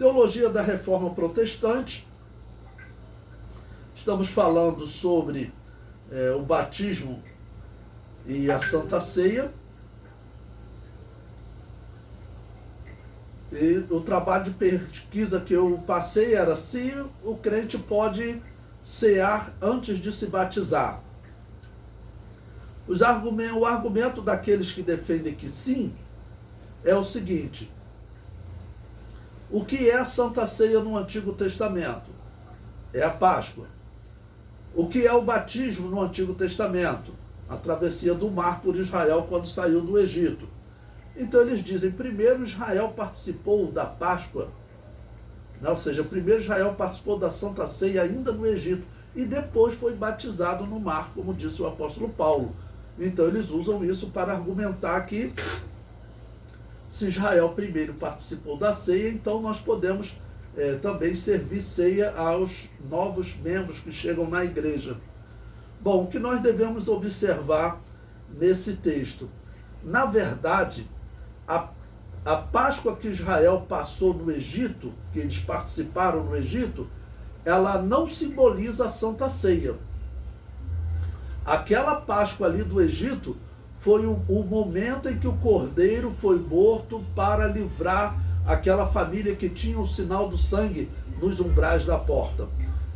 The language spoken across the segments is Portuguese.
Teologia da Reforma Protestante. Estamos falando sobre o batismo e a Santa Ceia. E o trabalho de pesquisa que eu passei era se o crente pode cear antes de se batizar. O argumento daqueles que defendem que sim é o seguinte: o que é a Santa Ceia no Antigo Testamento? É a Páscoa. O que é o batismo no Antigo Testamento? A travessia do mar por Israel quando saiu do Egito. Então eles dizem, primeiro Israel participou da Páscoa, né? Ou seja, primeiro Israel participou da Santa Ceia ainda no Egito e depois foi batizado no mar, como disse o apóstolo Paulo. Então eles usam isso para argumentar que se Israel primeiro participou da ceia, então nós podemos também servir ceia aos novos membros que chegam na igreja. Bom, o que nós devemos observar nesse texto? Na verdade, a Páscoa que Israel passou no Egito, que eles participaram no Egito, ela não simboliza a Santa Ceia. Aquela Páscoa ali do Egito foi o momento em que o cordeiro foi morto para livrar aquela família que tinha o sinal do sangue nos umbrais da porta.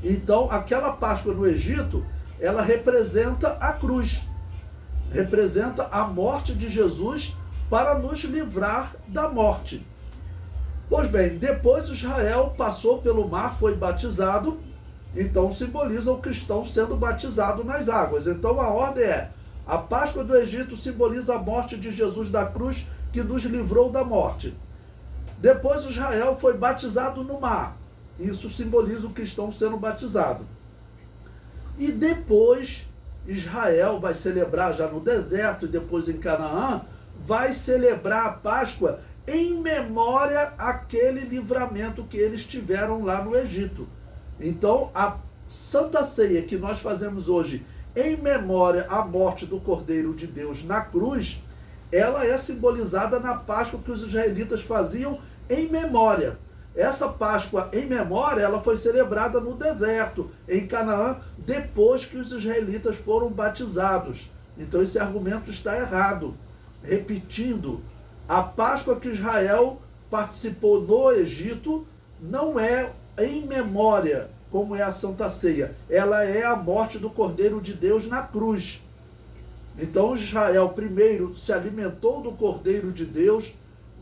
Então, aquela Páscoa no Egito, ela representa a cruz, representa a morte de Jesus para nos livrar da morte. Pois bem, depois Israel passou pelo mar, foi batizado, então simboliza o cristão sendo batizado nas águas. Então a ordem é: a Páscoa do Egito simboliza a morte de Jesus da cruz, que nos livrou da morte. Depois Israel foi batizado no mar. Isso simboliza o cristão sendo batizado. E depois Israel vai celebrar já no deserto e depois em Canaã, vai celebrar a Páscoa em memória àquele livramento que eles tiveram lá no Egito. Então, a Santa Ceia que nós fazemos hoje em memória à morte do Cordeiro de Deus na cruz, ela é simbolizada na Páscoa que os israelitas faziam em memória. Essa Páscoa em memória, ela foi celebrada no deserto, em Canaã, depois que os israelitas foram batizados. Então esse argumento está errado. Repetindo, a Páscoa que Israel participou no Egito não é em memória, como é a Santa Ceia. Ela é a morte do Cordeiro de Deus na cruz. Então Israel primeiro se alimentou do Cordeiro de Deus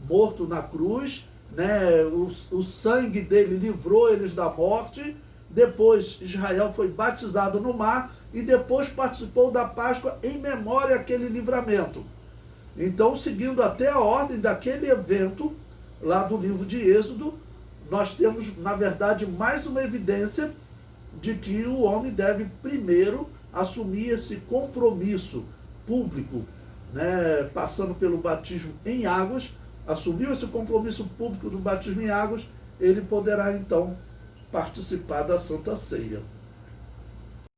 morto na cruz, né? O sangue dele livrou eles da morte. Depois Israel foi batizado no mar e depois participou da Páscoa em memória àquele livramento. Então, seguindo até a ordem daquele evento lá do livro de Êxodo, nós temos, na verdade, mais uma evidência de que o homem deve primeiro assumir esse compromisso público, né? Passando pelo batismo em águas. Assumiu esse compromisso público do batismo em águas, ele poderá então participar da Santa Ceia.